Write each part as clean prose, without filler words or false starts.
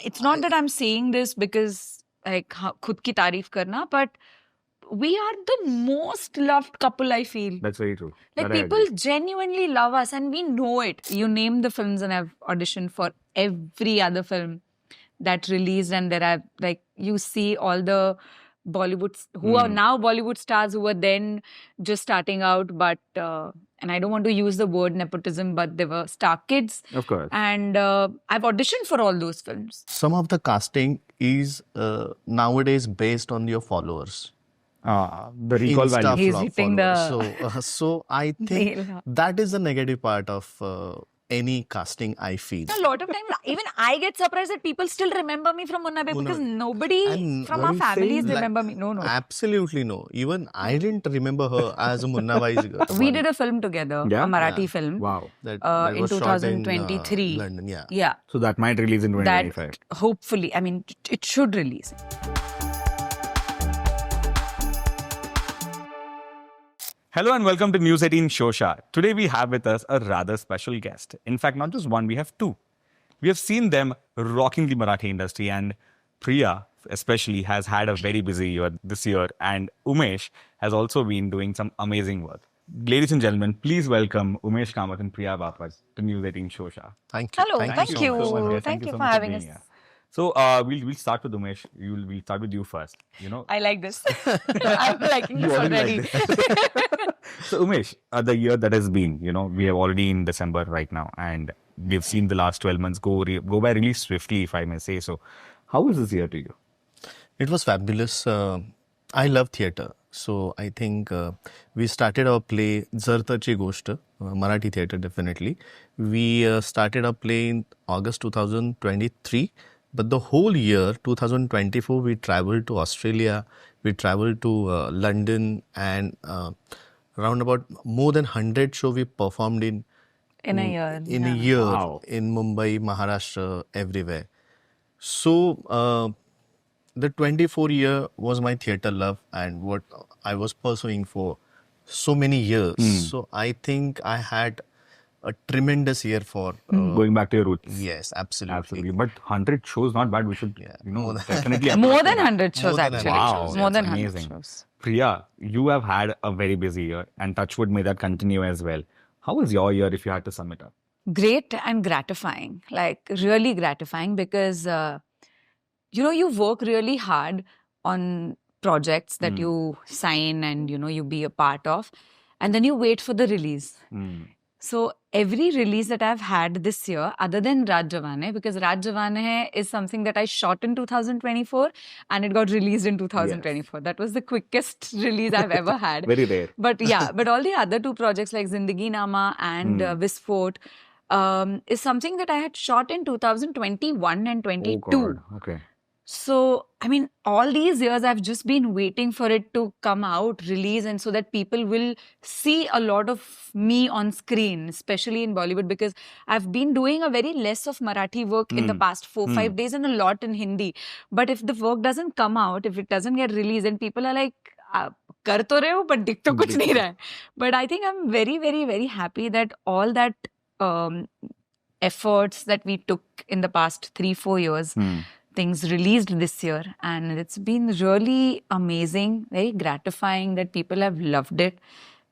it's not that I'm saying this because like khud ki tareef karna, but we are the most loved couple, I feel. That's very true. Like That I people agree. genuinely love us and we know it. You name the films and I've auditioned for every other film that released, and there are like you see all the Bollywood who are now Bollywood stars who were then just starting out, but and I don't want to use the word nepotism, but they were star kids. Of course. And I've auditioned for all those films. Some of the casting is nowadays based on your followers. The recall Insta value. He's flop hitting followers. So I think nail. that is the negative part of any casting, I feel. A lot of times, even I get surprised that people still remember me from Munna Bhai because nobody And from what our you families saying, remember me. No. Absolutely no. Even I didn't remember her as a Munna Bhai's girl. We did a film together, Yeah? a Marathi film. Wow. That in was shot in 2023. London, yeah. Yeah. So that might release in 2025. That hopefully, I mean, it should release. Hello and welcome to News 18 Showsha. Today we have with us a rather special guest. In fact, not just one, we have two. We have seen them rocking the Marathi industry, and Priya especially has had a very busy year this year, and Umesh has also been doing some amazing work. Ladies and gentlemen, please welcome Umesh Kamat and Priya Bapat to News 18 Showsha. Thank you. Hello, thank so you. much, dear. Thank you so for much having being us. here. So we'll start with Umesh. We'll start with you first. You know, I like this. I'm liking this already already. So Umesh, the year that has been, we have already in December right now, and we've seen the last 12 months go by really swiftly, if I may say so. How was this year to you? It was fabulous. I love theatre. So I think we started our play Zartachi Gosht, Marathi theatre definitely. We started our play in August 2023. But the whole year, 2024, we traveled to Australia, we traveled to London, and around about more than 100 shows we performed in In a year. in a yeah. year Wow. in Mumbai, Maharashtra, everywhere. So the 24 year was my theatre love and what I was pursuing for so many years. So I think I had a tremendous year for Going back to your roots. yes, absolutely. Absolutely. But 100 shows, not bad. We should, definitely. More than 100 shows, More than actually. 100 Wow, shows, More that's than 100 amazing. shows. Priya, you have had a very busy year, and touchwood may that continue as well. How was your year if you had to sum it up? Great and gratifying, like really gratifying because, you work really hard on projects that you sign and, you be a part of, and then you wait for the release. So every release that I've had this year, other than Raj Jawan Hai, because Raj Jawan Hai is something that I shot in 2024 and it got released in 2024. That was the quickest release I've ever had. Very rare. But yeah, but all the other two projects like Zindagi Nama and Visfort is something that I had shot in 2021 and 22. Oh, God. Okay. So, I mean, all these years I've just been waiting for it to come out, release, and so that people will see a lot of me on screen, especially in Bollywood, because I've been doing a very less of Marathi work in the past 4-5 days and a lot in Hindi. But if the work doesn't come out, if it doesn't get released, then people are like, kar to rahe ho, but dikh to kuch nahi raha hai. But I think I'm very, very, very happy that all that efforts that we took in the past 3-4 years, things released this year, and it's been really amazing, very gratifying that people have loved it,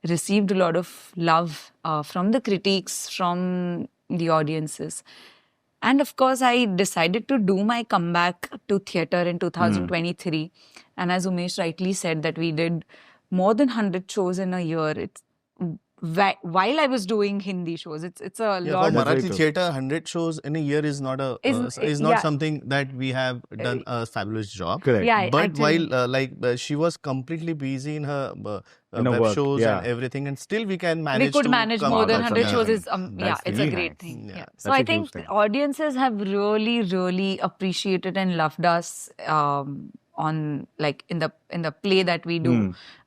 received a lot of love from the critics, from the audiences. And of course, I decided to do my comeback to theatre in 2023. And as Umesh rightly said, that we did more than 100 shows in a year. It's while I was doing Hindi shows, it's a Yeah, lot. for That's very Marathi true. theatre, 100 shows in a year is not Yeah. something that we have done a fabulous job. Correct. Yeah, But actually- while she was completely busy in her In her web work, shows yeah. and everything, and still we can manage. We could to manage come more out than of 100 it. shows. That's It's a really great nice. thing. Yeah. Yeah. That's So a I huge think thing. audiences have really, really appreciated and loved us on like in the play that we do,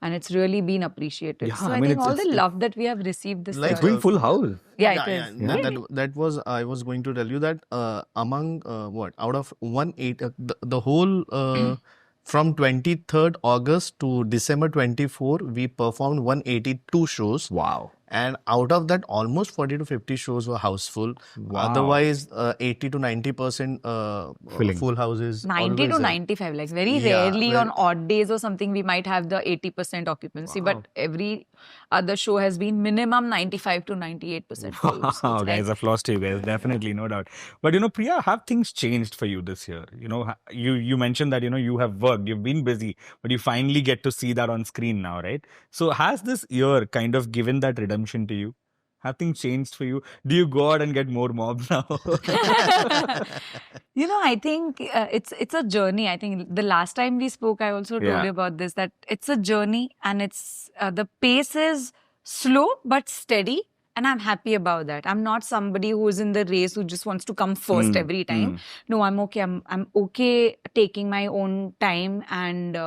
and it's really been appreciated. Yeah, so I I mean, think all it's- the love that we have received this Like, It's year. going full house. Yeah, it is. That was I was going to tell you that among out of 180 the whole from 23rd August to December 24 we performed 182 shows. Wow. And out of that, almost 40 to 50 shows were houseful. Wow. Otherwise, 80 to 90% Filling. full houses. 90 always to there. 95, like very Yeah, rarely well- on odd days or something we might have the 80% occupancy, Wow. but every other show has been minimum 95 to 98% full. So it's Wow, like- guys, applause to you guys, definitely, no doubt. But Priya, have things changed for you this year? You mentioned that you have worked, you've been busy, but you finally get to see that on screen now, right? So has this year kind of given that redemption to you? Have things changed for you? Do you go out and get more mobs now? I think it's a journey. I think the last time we spoke, I also told Yeah. you about this, that it's a journey and it's the pace is slow but steady. And I'm happy about that. I'm not somebody who is in the race who just wants to come first every time. No, I'm okay. I'm okay taking my own time and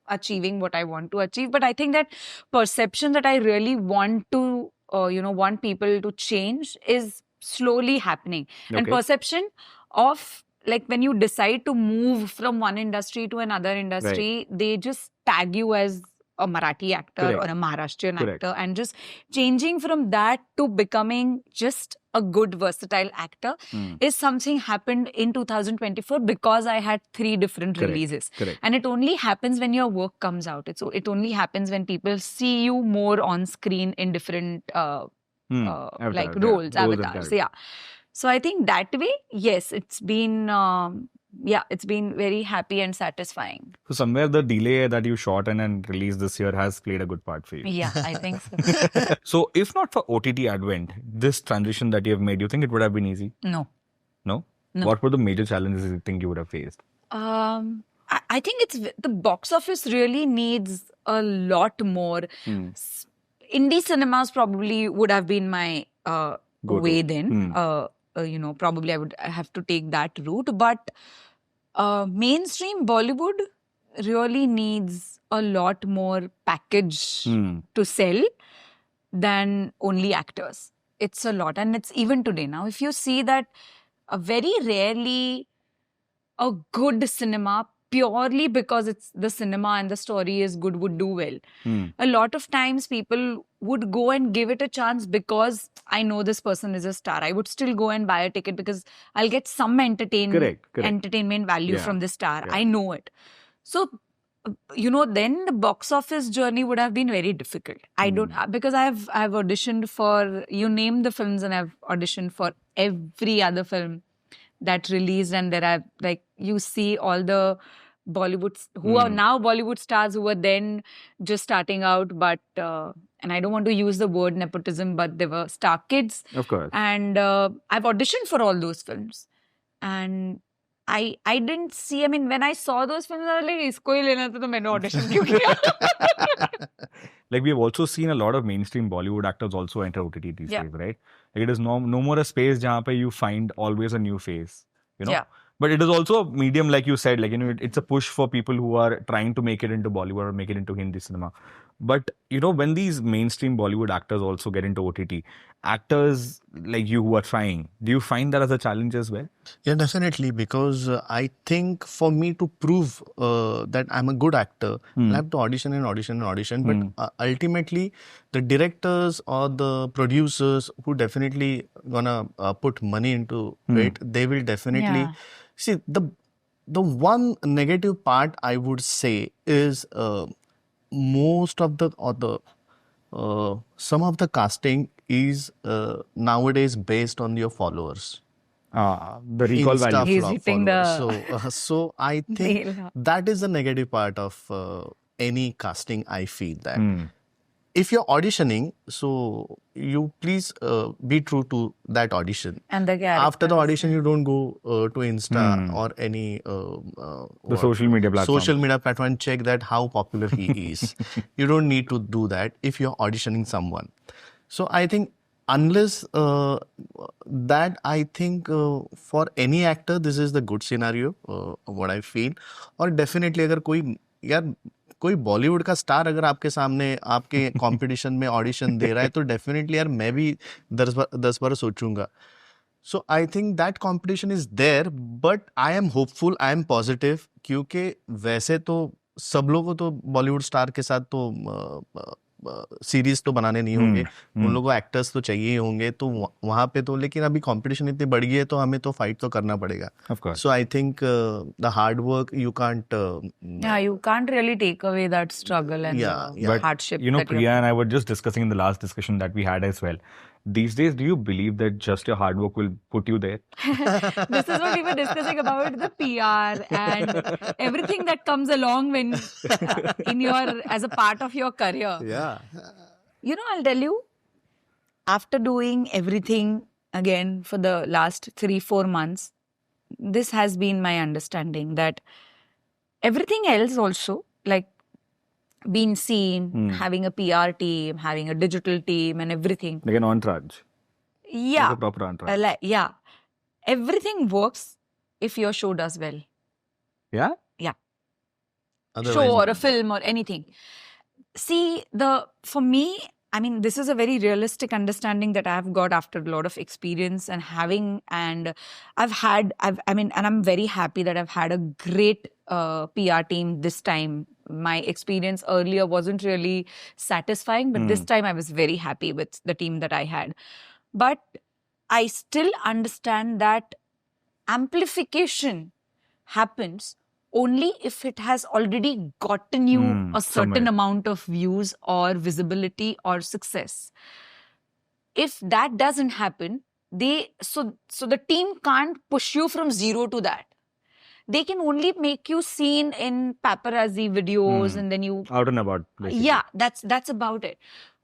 achieving what I want to achieve. But I think that perception that I really want to, want people to change is slowly happening. And Okay. perception of, like, when you decide to move from one industry to another industry, they just tag you as a Marathi actor Correct. or a Maharashtrian Correct. actor, and just changing from that to becoming just a good versatile actor is something happened in 2024 because I had 3 different Correct. releases. Correct. And it only happens when your work comes out. It only happens when people see you more on screen in different Avatars, like yeah. roles, and avatars. characters. Yeah. So I think that way, yes, it's been it's been very happy and satisfying. So somewhere the delay that you shot and released this year has played a good part for you. Yeah, I think so. So if not for OTT advent, this transition that you have made, you think it would have been easy? No. No? No. What were the major challenges you think you would have faced? I think the box office really needs a lot more. Indie cinemas probably would have been my Go-to. way then. Probably I would have to take that route. But mainstream Bollywood really needs a lot more package to sell than only actors. It's a lot. And it's even today now. If you see that very rarely a good cinema, purely because it's the cinema and the story is good, would do well. A lot of times people would go and give it a chance because I know this person is a star. I would still go and buy a ticket because I'll get some entertainment value Yeah. from the star. Yeah. I know it. So, then the box office journey would have been very difficult. I don't, because I've auditioned for, you name the films, and I've auditioned for every other film that released, and there are, like, you see all the Bollywood who are now Bollywood stars who were then just starting out, but and I don't want to use the word nepotism, but they were star kids. Of course. And I've auditioned for all those films, and I didn't see. I mean, when I saw those films, I was like, "Isko hi lena tha, to maine audition kyun kiya?" Like, we've also seen a lot of mainstream Bollywood actors also enter OTT these Yeah. days, right? Like, it is no more a space jahan pe you find always a new face, Yeah. But it is also a medium, like you said, like, it's a push for people who are trying to make it into Bollywood or make it into Hindi cinema. But, when these mainstream Bollywood actors also get into OTT, actors like you who are trying, do you find that as a challenge as well? Yeah, definitely. Because I think for me to prove that I'm a good actor, I have to audition and audition and audition. But ultimately, the directors or the producers who definitely gonna put money into it, they will definitely Yeah. see the one negative part I would say is most of some of the casting is nowadays based on your followers. The recall Insta value. He's flop hitting followers. So I think nail. that is the negative part of any casting. I feel that if you're auditioning, so you please be true to that audition. And the After the characters. audition, you don't go to Insta or any The social media platform. social media platform and check that how popular he is. You don't need to do that if you're auditioning someone. So I think unless that, I think for any actor this is the good scenario, what I feel. और definitely अगर कोई बॉलीवुड का star अगर आपके सामने आपके competition में audition दे रहा है तो डेफिनेटली यार मैं भी 10 बार सोचूंगा. So I think that competition is there, but I am hopeful, I am positive, क्योंकि वैसे तो सब लोगों तो बॉलीवुड स्टार के साथ तो सीरीज तो बनाने नहीं होंगे, उन लोगों को एक्टर्स तो चाहिए ही होंगे, तो वहाँ पे तो, लेकिन अभी कंपटीशन इतनी बढ़ गई है तो हमें तो फाइट तो करना पड़ेगा. Of course. So I think the hard work you can't. Yeah, you can't really take away that struggle and But, hardship. you know, that Priya and I were just discussing in the last discussion that we had as well. These days, do you believe that just your hard work will put you there? This is what we were discussing about the PR and everything that comes along when as a part of your career. Yeah. You know, I'll tell you, after doing everything again for the last 3-4 months, this has been my understanding that everything else also, like being seen, having a PR team, having a digital team and everything. Like an entourage. Yeah. Like a proper entourage. Yeah. Everything works if your show does well. Yeah? Yeah. Otherwise, Show or a film or anything. See, for me, I mean, this is a very realistic understanding that I've got after a lot of experience and and I'm very happy that I've had a great PR team this time. My experience earlier wasn't really satisfying, but this time I was very happy with the team that I had. But I still understand that amplification happens only if it has already gotten you a certain amount of views or visibility or success. If that doesn't happen, so the team can't push you from zero to that. They can only make you seen in paparazzi videos and then you out and about. Basically. Yeah, that's about it.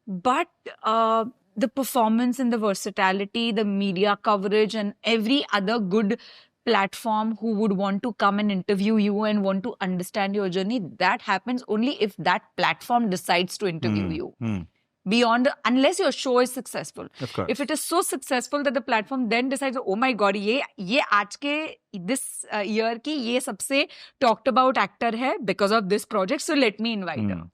But the performance and the versatility, the media coverage and every other good platform who would want to come and interview you and want to understand your journey, that happens only if that platform decides to interview you. Beyond, unless your show is successful. Of course. If it is so successful that the platform then decides, oh my god, ये आज के this year की ये सबसे talked about actor है because of this project, so let me invite her.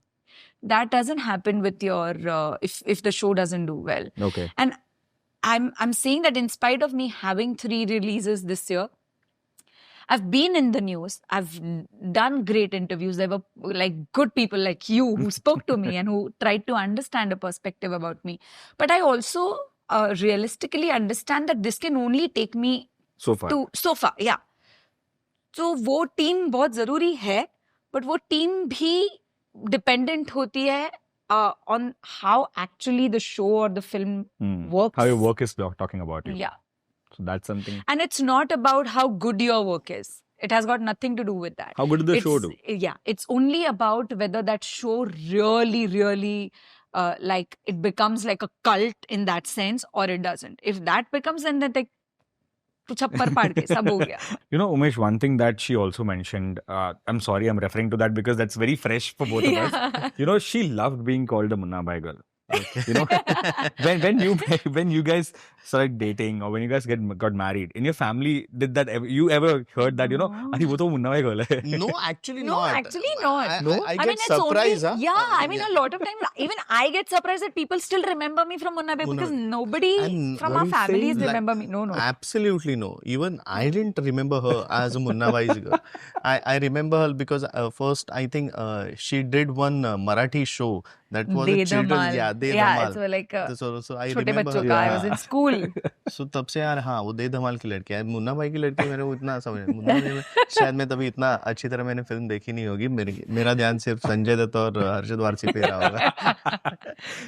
That doesn't happen with your if the show doesn't do well. Okay. And I'm saying that in spite of me having 3 releases this year, I've been in the news. I've done great interviews. There were like good people like you who spoke to me and who tried to understand a perspective about me. But I also realistically understand that this can only take me so far. Yeah. So वो team बहुत ज़रूरी है, but वो team भी dependent होती है on how actually the show or the film works. How your work is talking about you. Yeah. So that's something. And it's not about how good your work is. It has got nothing to do with that. How good did the show do? Yeah. It's only about whether that show really, really like it becomes like a cult in that sense or it doesn't. If that becomes, then like you know, Umesh, one thing that she also mentioned, I'm sorry, I'm referring to that because that's very fresh for both of us. You know, she loved being called a Munna Bhai girl. Okay. You know, when you guys started dating or when you guys got married, in your family, did that you ever heard that, you know, Ari, wo to Munna Bhai girl hai? No, actually no, not. Actually not. I get surprised. Yeah, I mean, a lot of times, even I get surprised that people still remember me from Munna Bhai because nobody from our families remember me. No. Absolutely no. Even I didn't remember her as a Munna Bhai's girl. I remember her because first, I think she did one Marathi show. That was a children's, it's like so I छोटे remember बच्चों her. का, I was in school. So तब से यार हाँ वो दे धमाल की लड़की है, मुन्ना भाई की लड़की मेरे को इतना समझ मुन्ना भाई में शायद मैं तभी इतना अच्छी तरह मैंने फिल्म देखी नहीं होगी, मेरा ध्यान सिर्फ संजय दत्त और हर्षद वारसी पे रहा होगा.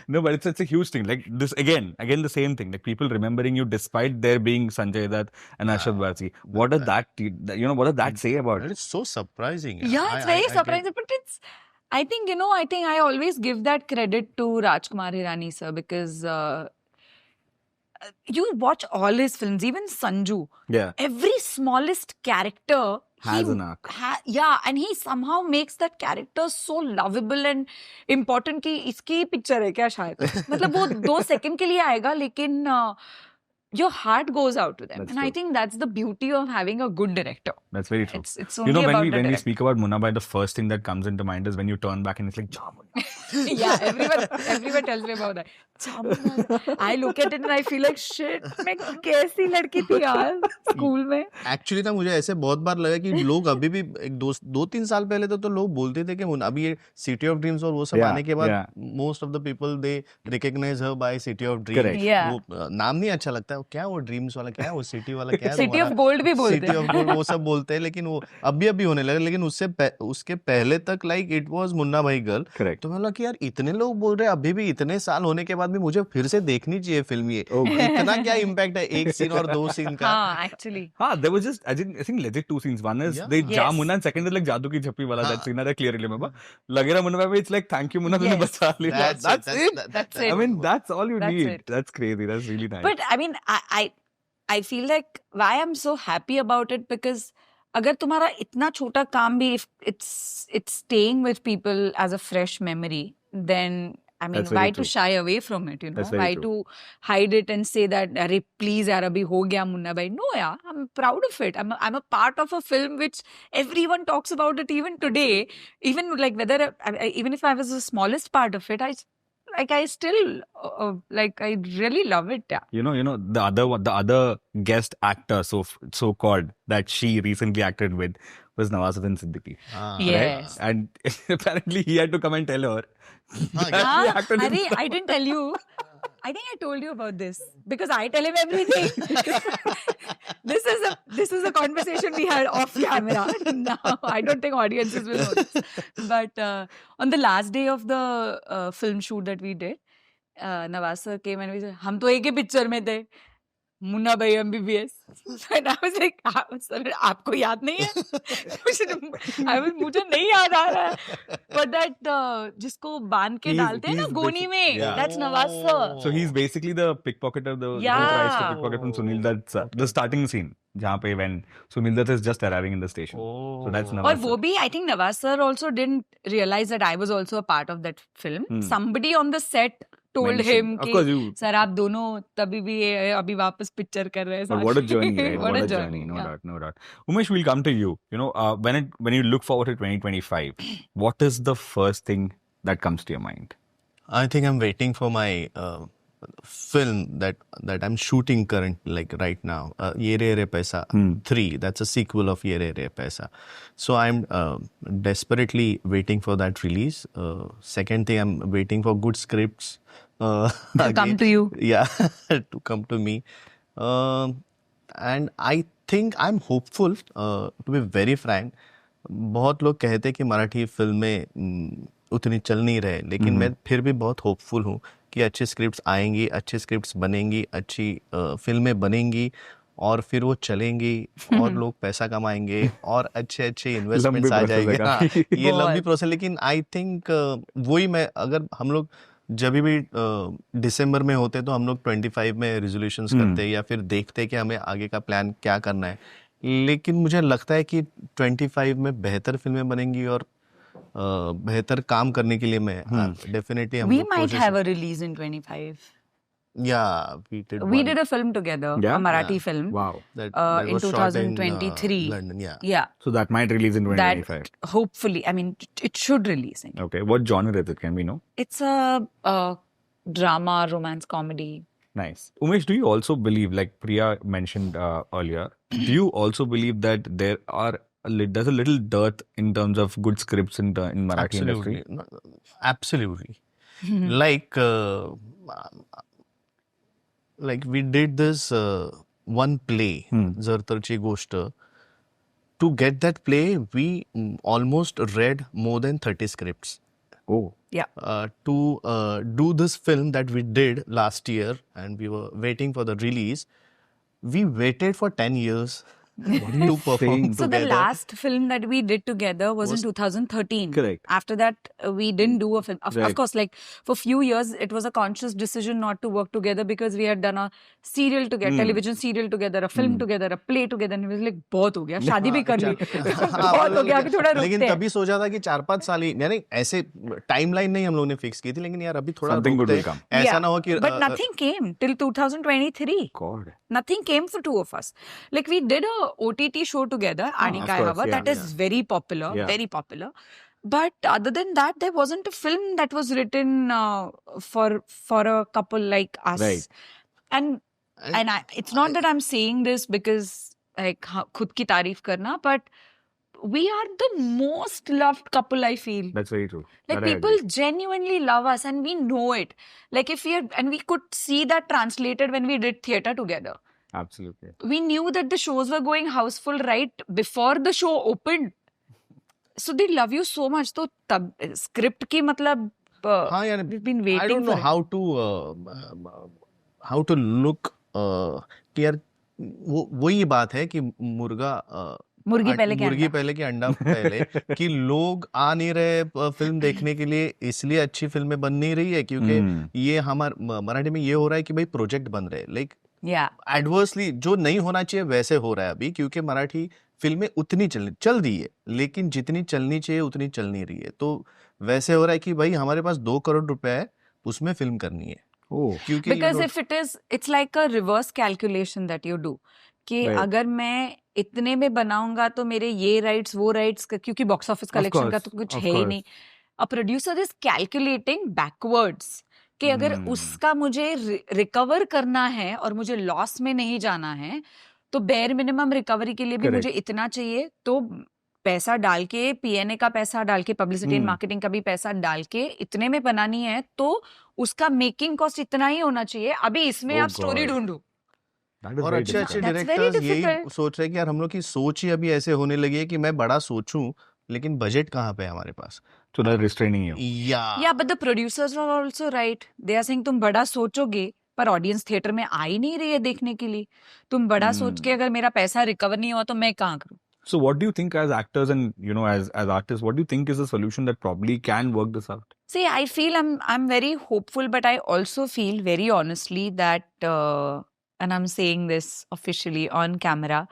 No, but it's a huge thing. Like this again the same thing. Like people remembering you despite there being Sanjay Dutt and Harshad Varsi. What does that what does that say about? It's so surprising. Yeah, it's very surprising, but it's. I think I always give that credit to Rajkumar Hirani sir because you watch all his films, even Sanju. Yeah. Every smallest character has an arc. And he somehow makes that character so lovable and important कि इसकी picture है क्या शायद. मतलब वो 2 second के लिए आएगा लेकिन your heart goes out to them. That's and true. I think that's the beauty of having a good director. That's very true. It's only about when we speak about Munna Bhai, the first thing that comes into mind is when you turn back and it's like, Yeah, everyone tells me about that. Chamuna. I look at it and I feel like shit. मैं कैसी लड़की थी यार school में. Actually ना मुझे ऐसे बहुत बार लगा कि लोग अभी भी एक 2-3 साल पहले तो लोग बोलते थे कि अभी ये सिटी ऑफ ड्रीम्स और वो सब आने के बाद most of the people they recognise her by city of dreams. वो नाम नहीं अच्छा लगता है, क्या वो ड्रीम्स वाला, क्या वो सिटी वाला, क्या सिटी ऑफ गोल्ड भी बोलते हैं, सिटी ऑफ गोल्ड वो सब बोलते हैं, लेकिन वो अभी होने लगा. लेकिन उसके पहले तक लाइक इट वाज मुन्ना भाई गर्ल. तो मैं लगा कि यार इतने लोग बोल रहे हैं अभी भी, इतने साल होने के बाद भी मुझे फिर से देखनी चाहिए फिल्म. ये इतना क्या इम्पैक्ट है एक सीन और 2 सीन का. हाँ actually there was just I think legit 2 scenes. One is they jam Munna and second is like जादू की झप्पी वाला that scene I clearly remember. लगे रहा मुन्ना भाई, it's like thank you Munna तूने बचा लिया. That's it. I mean that's all you need. That's crazy. That's really nice. But I mean I feel like why I'm so happy about it because अगर तुम्हारा इतना छोटा काम भी if it's staying with people as a fresh memory, then I mean, why to shy away from it, you know? Why to hide it and say that, "Arey, please, yaar, abhi ho gaya Munna bhai." No, yeah, I'm proud of it. I'm a part of a film which everyone talks about it even today. Even like even if I was the smallest part of it, I still like I really love it. Yeah. You know the other guest actor so called that she recently acted with was Nawazuddin Siddiqui. Yes. Right? And apparently he had to come and tell her. Arey, I didn't tell you. I think I told you about this because I tell him everything. This is a conversation we had off camera. Now I don't think audiences will know this. But on the last day of the film shoot that we did, Nawaz sir came and we said, "हम तो एक ही picture में थे, मुन्ना भाई MBBS." And I was like, sir, आपको याद नहीं है? मुझे नहीं याद आ रहा है. But that जिसको बांध के डालते हैं ना गोनी में, that's Nawaz sir. So he's basically the pickpocketer, the who tries to pickpocket from Sunil Dutt's the starting scene. जहाँ पे when Sunil Dutt is just arriving in the station. So that's Nawaz. और वो भी I think Nawaz sir also didn't realize that I was also a part of that film. Somebody on the set told him कि sir आप दोनों तभी भी अभी वापस पिक्चर कर रहे हैं. But what a journey, right? What a journey, no doubt. Umesh, we'll come to you. You know, when you look forward to 2025, what is the first thing that comes to your mind? I think I'm waiting for my film that I'm shooting like right now. Ye Re Re Paisa 3. That's a sequel of Ye Re Re Paisa. So I'm desperately waiting for that release. Second thing, I'm waiting for good scripts. To come to you. Yeah, to come to me. And I think I'm hopeful, to be very frank. बहुत लोग कहते हैं कि मराठी फिल्में उतनी चल नहीं रहे, लेकिन मैं फिर भी बहुत होपफुल हूँ कि अच्छे स्क्रिप्ट्स आएंगी, अच्छे स्क्रिप्ट्स बनेंगी, अच्छी फिल्में बनेंगी और फिर वो चलेंगी और लोग पैसा कमाएंगे और अच्छे इन्वेस्टमेंट्स आ जाएंगे. ये लंबी प्रोसेस. लेकिन आई थिंक वही मैं, अगर हम लोग जब भी दिसंबर में होते तो हम लोग 25 में रेजोल्यूशंस करते या फिर देखते कि हमें आगे का प्लान क्या करना है. लेकिन मुझे लगता है कि 25 में बेहतर फिल्में बनेंगी और बेहतर काम करने के लिए मैं definitely We might have a release in 25. Yeah, we did a film together, a Marathi film. Wow. That in was shot 2023. in London, Yeah. So that might release in 2025. That hopefully, I mean, it should release. Okay. What genre is it? Can we know? It's a drama, romance, comedy. Nice. Umesh, do you also believe, like Priya mentioned earlier, do you also believe that there's a little dearth in terms of good scripts in Marathi industry? Absolutely. Like we did this one play, Zartarchi Gosht. To get that play, we almost read more than 30 scripts. Oh. Yeah. To do this film that we did last year, and we were waiting for the release, we waited for 10 years to perform So together. the last film that we did together was in 2013. Correct. After that, we didn't do a film. Of course, like for few years, it was a conscious decision not to work together because we had done a serial together, television serial together, a film together, a play together, and it was like, बहुत हो गया, शादी भी कर ली, बहुत हो गया, अभी थोड़ा रुकते हैं. लेकिन तभी सोचा था कि 4-5 साल ही, यानी ऐसे टाइमलाइन नहीं हम लोगों ने फिक्स की थी, लेकिन यार अभी थोड़ा रुकते हैं, ऐसा ना हो कि. But nothing came till 2023. God. Nothing came for two of us. Like we did a OTT show together, Ani Kai Hava, that is very popular, very popular. But other than that, there wasn't a film that was written for a couple like us. Right. And it's not that I'm saying this because like khud ki tareef karna, but we are the most loved couple, I feel. That's very true. Like That I people agree. genuinely love us and we know it. Like and we could see that translated when we did theatre together. Absolutely. We knew that the shows were going houseful right before the show opened. So they love you so much. So script ki matlab, हाँ यार, we've been waiting I don't know for how to look कि यार वही बात है कि मुर्गी पहले के मुर्गी अंडा। पहले कि अंडा पहले कि लोग आ नहीं रहे फिल्म देखने के लिए, इसलिए अच्छी फिल्में बन नहीं रही है क्योंकि ये मराठी में ये हो रहा है कि भाई प्रोजेक्ट बन रहे लाइक एडवर्सली जो नहीं होना चाहिए वैसे हो रहा है अभी, क्योंकि मराठी फिल्में उतनी चल रही है लेकिन जितनी चलनी चाहिए उतनी चल नहीं रही है। तो वैसे हो रहा है कि भाई हमारे पास 2 करोड़ रुपए है, उसमें फिल्म करनी है। क्योंकि because if it's like a reverse calculation that you do कि अगर मैं इतने में बनाऊंगा तो मेरे ये राइट्स वो राइट्स क्योंकि बॉक्स ऑफिस कलेक्शन का तो कुछ है ही नहीं। A producer is calculating backwards कि अगर उसका मुझे रिकवर करना है और मुझे लॉस में नहीं जाना है तो बेयर मिनिमम रिकवरी के लिए भी मुझे इतना चाहिए, तो पैसा डाल के पीएनए का पैसा डाल के पब्लिसिटी एंड मार्केटिंग का भी पैसा डाल के इतने में बनानी है तो उसका मेकिंग कॉस्ट इतना ही होना चाहिए। अभी इसमें आप स्टोरी ढूंढो और अच्छे अच्छे डायरेक्टर्स यही सोच रहे हैं कि यार हम लोग की सोच ही अभी ऐसे होने लगी है कि मैं बड़ा सोचूं लेकिन बजट कहाँ पे है हमारे पास। So they're restraining you. Yeah, but the producers are also right. They are saying तुम बड़ा सोचोगे पर ऑडियंस थिएटर में आ ही नहीं रही है देखने के लिए। तुम बड़ा सोच के अगर मेरा पैसा रिकवर नहीं हुआ तो मैं कहाँ करूँ? So what do you think as actors and as artists, what do you think is a solution that probably can work this out? See, I feel I'm very hopeful, but I also feel very honestly that and I'm saying this officially on camera,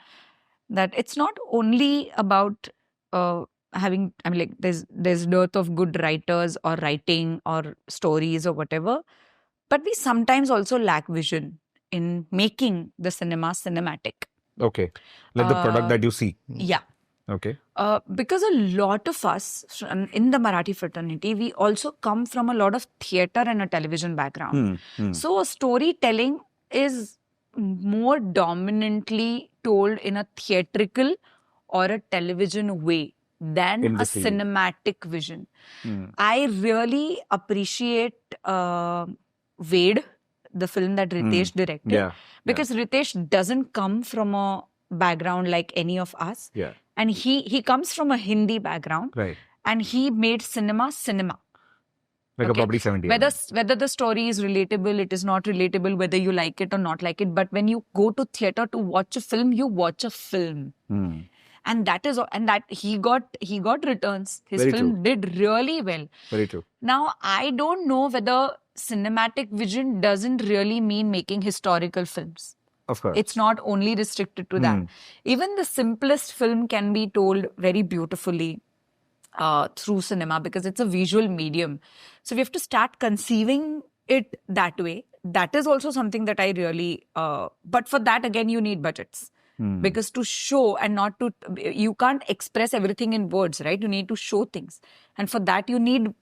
that it's not only about having, I mean, like there's dearth of good writers or writing or stories or whatever, but we sometimes also lack vision in making the cinema cinematic. Okay, like the product that you see. Yeah. Okay. Because a lot of us in the Marathi fraternity, we also come from a lot of theatre and a television background. So storytelling is more dominantly told in a theatrical or a television way than a cinematic vision. I really appreciate Ved, the film that Ritesh directed, because Ritesh doesn't come from a background like any of us. Yeah. And he comes from a Hindi background. Right. And he made cinema. Like a probably 70. Whether the story is relatable, it is not relatable, whether you like it or not like it. But when you go to theatre to watch a film, you watch a film. And that he got returns. His Very film true. did really well. Very true. Now, I don't know whether cinematic vision doesn't really mean making historical films. Of course. It's not only restricted to that. Even the simplest film can be told very beautifully through cinema because it's a visual medium. So we have to start conceiving it that way. That is also something that I really... but for that, again, you need budgets. Because to show and not to... You can't express everything in words, right? You need to show things. And for that, you need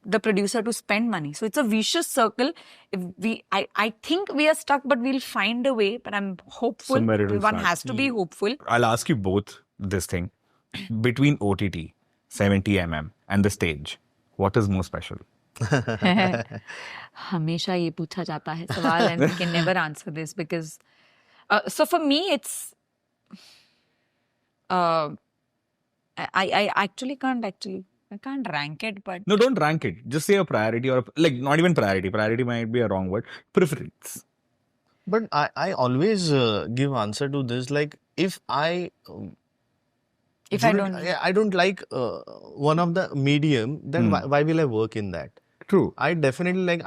the producer to spend money. So it's a vicious circle. I think we are stuck, but we'll find a way. But I'm hopeful. One has to be hopeful. I'll ask you both this thing. Between OTT, 70mm and the stage, what is more special? हमेशा ये पूछा जाता है सवाल, and we can never answer this because... so for me, it's... I can't rank it, but... No, don't rank it. Just say a priority or like not even priority. Priority might be a wrong word. Preference. But I always give answer to this like if I don't like one of the medium, then why will I work in that? True. I definitely like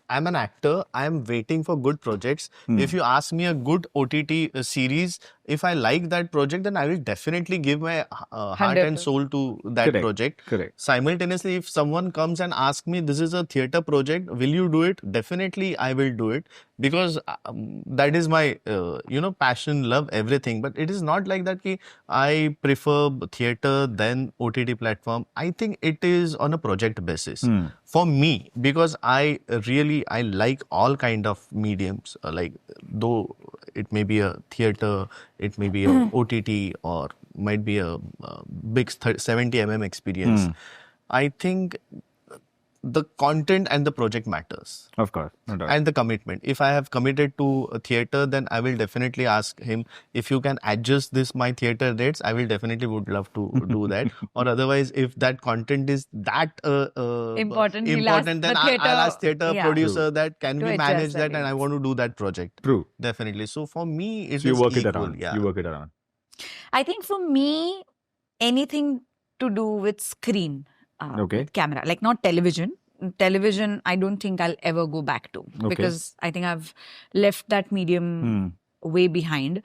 I'm an actor. I am waiting for good projects. If you ask me a good OTT series if I like that project, then I will definitely give my heart and 100%. soul to that project. Correct. Simultaneously, if someone comes and asks me, this is a theatre project, will you do it? Definitely, I will do it, because that is my, passion, love, everything. But it is not like that ki I prefer theatre than OTT platform. I think it is on a project basis. For me, because I like all kind of mediums, like though it may be a theatre, it may be a OTT, or might be a big 70 experience. I think the content and the project matters. Of course, no doubt. And the commitment. If I have committed to a theatre, then I will definitely ask him, if you can adjust my theatre dates, I will definitely would love to do that. Or otherwise, if that content is that Important, then I'll ask theatre producer that can we manage that, and I want to do that project. True. Definitely. So for me, it is you work equal. it around. Yeah. You work it around. I think for me, anything to do with screen, with camera, like not television. Television, I don't think I'll ever go back to, because I think I've left that medium way behind.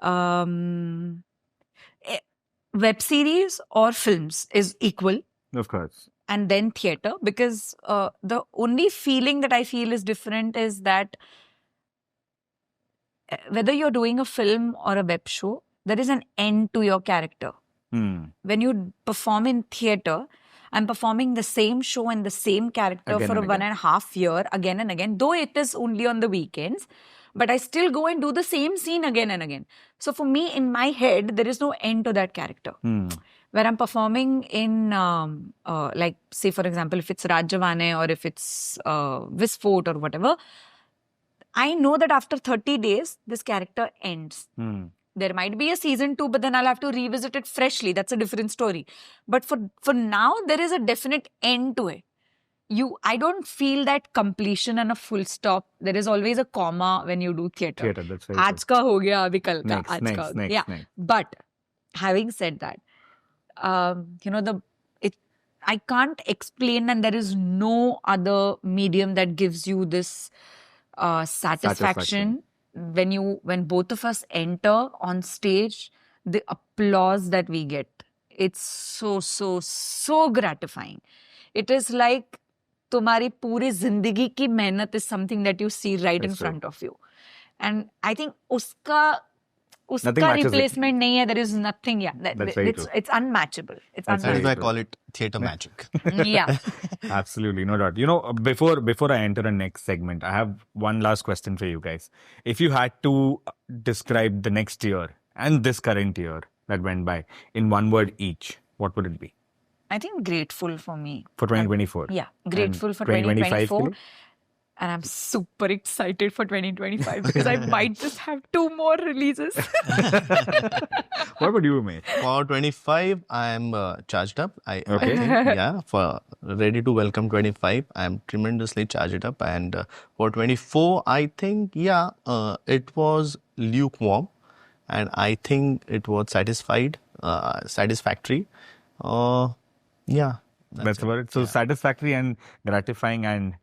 Web series or films is equal. Of course. And then theatre, because the only feeling that I feel is different is that whether you're doing a film or a web show, there is an end to your character. When you perform in theatre, I'm performing the same show and the same character Again for and 1.5 years, again and again, though it is only on the weekends, but I still go and do the same scene again and again. So for me, in my head, there is no end to that character. Where I'm performing in, like, say, for example, if it's Rajavane or if it's Visfort or whatever, I know that after 30 days, this character ends. There might be a season 2, but then I'll have to revisit it freshly. That's a different story. But for now, there is a definite end to it. I don't feel that completion and a full stop. There is always a comma when you do theatre. That's very Aaj ka ho gaya, abhi kal ka. Next. But having said that, I can't explain, and there is no other medium that gives you this satisfaction. When both of us enter on stage, the applause that we get, it's so gratifying. It is like तुम्हारी पूरी जिंदगी की मेहनत is something that you see right in front of you. And I think उसका replacement नहीं है. There is nothing. Yeah, it's unmatchable. That's why I call it theatre magic. Yeah. Absolutely, no doubt. Before I enter the next segment, I have one last question for you guys. If you had to describe the next year and this current year that went by in one word each, what would it be? I think grateful for me. For 2024? Yeah, grateful and for 2024. And I'm super excited for 2025 because I might just have 2 more releases. What about you, Umesh? For 25, I am charged up. I think, for ready to welcome 25. I am tremendously charged up. And for 24, I think, it was lukewarm. And I think it was satisfactory. That's about it. So satisfactory and gratifying, and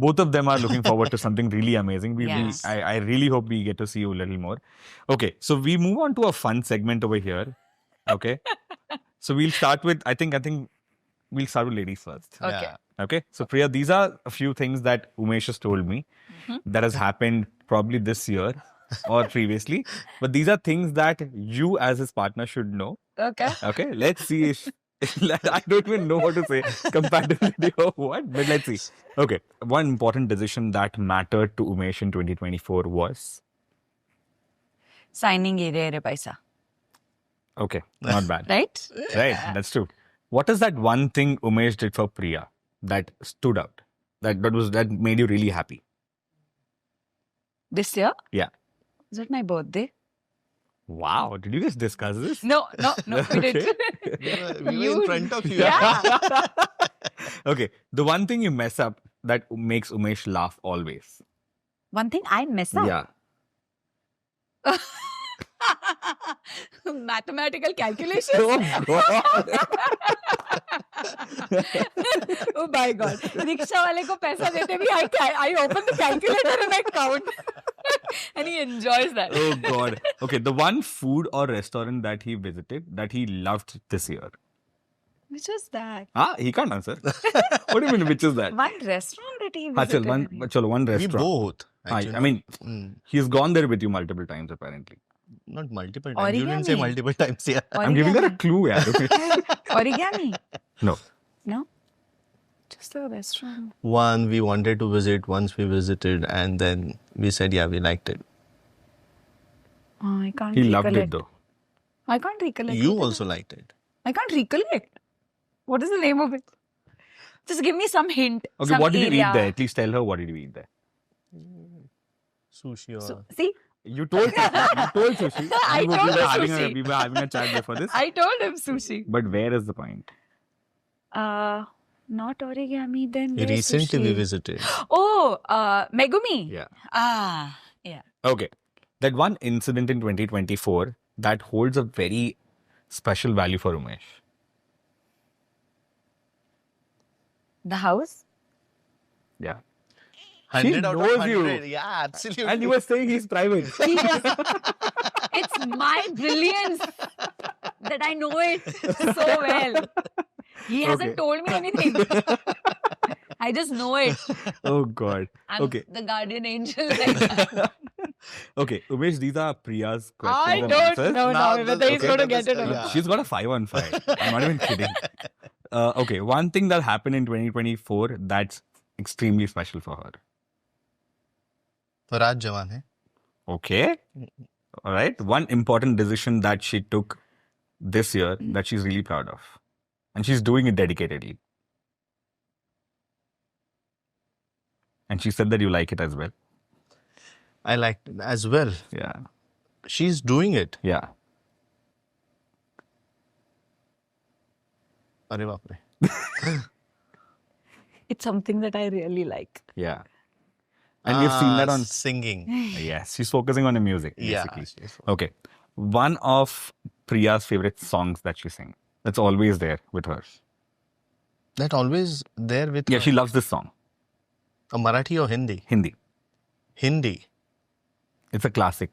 both of them are looking forward to something really amazing. I really hope we get to see you a little more. Okay, so we move on to a fun segment over here. Okay, so we'll start with, I think we'll start with ladies first. Okay. So Priya, these are a few things that Umesh has told me that has happened probably this year or previously, but these are things that you as his partner should know. Okay. Let's see if I don't even know what to say, compatibility or what, but let's see. Okay. One important decision that mattered to Umesh in 2024 was? Signing Ere Paisa. Okay. Not bad. Right? Right. That's true. What is that one thing Umesh did for Priya that stood out? That made you really happy? This year? Yeah. Is it my birthday? Wow, did you guys discuss this? No, we didn't. We were in front of you. Yeah. Okay, the one thing you mess up that makes Umesh laugh always. One thing I mess up? Yeah. Mathematical calculations? Oh, God. Oh my God. Rickshaw wale ko paisa dete bhi I open the calculator and I count. And he enjoys that. Oh God. Okay, the one food or restaurant that he visited that he loved this year. Which is that? He can't answer. What do you mean, which is that? One restaurant that he Chal, visited. one We restaurant. both. I Actually, mean, he's gone there with you multiple times apparently. not multiple times. You didn't say Origami. multiple times. Yeah. I'm giving her a clue, yeah. Origami. No. No? Just a restaurant. One we wanted to visit, once we visited, and then we said, yeah, we liked it. Oh, I can't He recollect. loved it though. I can't recollect. You it. also liked it. I can't recollect. What is the name of it? Just give me some hint. Okay, some what did you area. eat there? At least tell her what did you eat there. Sushi or... So, see, You told sushi. You told sushi. I we were, told we were her having sushi. we were having a chat before this. I told him sushi. But where is the point? Not origami, then where's Recently we sushi? visited. Oh, Megumi. Yeah. Yeah. Okay. That one incident in 2024 that holds a very special value for Umesh. The house? Yeah. 100 out knows of you. 100. Yeah, absolutely. And you were saying he's private. It's my brilliance that I know it so well. He hasn't Okay. told me anything. I just know it. Oh God. I'm Okay. the guardian angel. Like that. Okay. Umesh, these are Priya's questions. I and don't answers. know Now now whether the- he's okay, going to that get is- it or yeah. not. She's got a 5 on 5. I'm not even kidding. Okay. One thing that happened in 2024 that's extremely special for her. Faraj Jawan hai. Okay. All right. One important decision that she took this year that she's really proud of. And she's doing it dedicatedly. And she said that you like it as well. I liked it as well. Yeah. She's doing it. Yeah. Arre baapre. It's something that I really like. Yeah. And we've seen that on... Singing. Yes. She's focusing on the music, Yeah. basically. Okay. One of Priya's favorite songs that she sings. That's always there with her. That always there with Yeah, her. she loves this song. A Marathi or Hindi? Hindi. Hindi. It's a classic.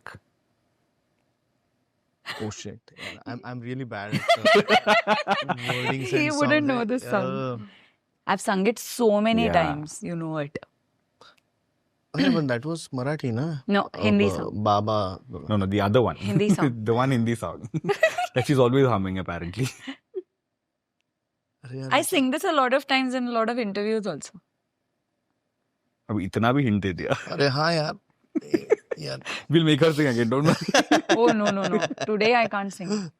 Oh shit. Yeah, I'm really bad at wordings He and wouldn't songs. know this song. I've sung it so many Yeah. times. You know it. Okay, but that was Marathi, na? No, Hindi song. Baba. No, the other one. Hindi song. The one Hindi song. That she's always humming, apparently. Arre yaar, I sing this a lot of times in a lot of interviews also. अब इतना भी hint दे दिया. Arre हाँ यार. यार. We'll make her sing again, don't worry. Oh, no. Today I can't sing.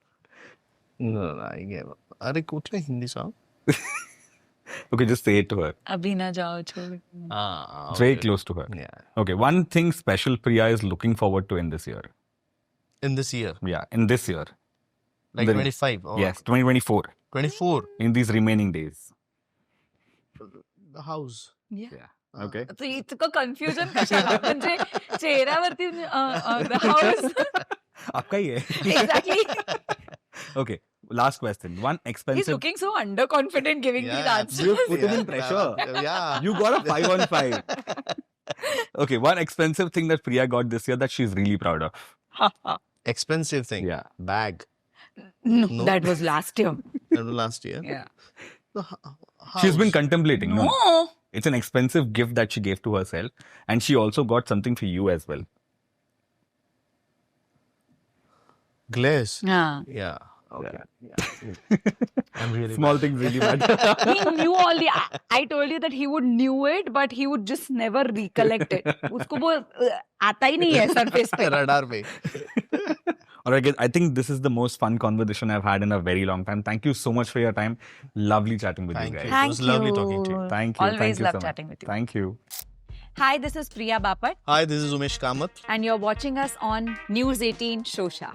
No, I gave up. Arre कुछ नहीं Hindi song. Okay, just say it to her. Abhi na jao chhod. It's very close to her. Yeah. Okay, one thing special Priya is looking forward to in this year. In this year. Yeah, in this year. Like The- 25 or Yes, 2024. 24. In these remaining days. The house. Yeah. Yeah. Okay. So इतकं confusion कशाला? म्हणजे चेहऱ्यावरती the house. आपका ही है. Exactly. Okay, last question. One He's expensive... looking so underconfident giving these answers. You put him in pressure. Yeah. You got a 5 on 5. Okay, one expensive thing that Priya got this year that she's really proud of. Expensive thing. Yeah. Bag. No, that was last year. That was last year. Yeah. The She's been house. contemplating. No. No. It's an expensive gift that she gave to herself. And she also got something for you as well. Glaze. Yeah. Yeah. Okay. Yeah. I'm really Small things really matter. He knew all the. I told you that he would knew it, but he would just never recollect it. उसको वो आता ही नहीं है surface पे. radar पे. Alright, guys, I think this is the most fun conversation I've had in a very long time. Thank you so much for your time. Lovely chatting with Thank you you. guys. It was lovely talking to you. Thank you. Always Thank you love so much. chatting with you. Thank you. Hi, this is Priya Bapat, Hi, this is Umesh Kamat. and you're watching us on News 18 Showsha.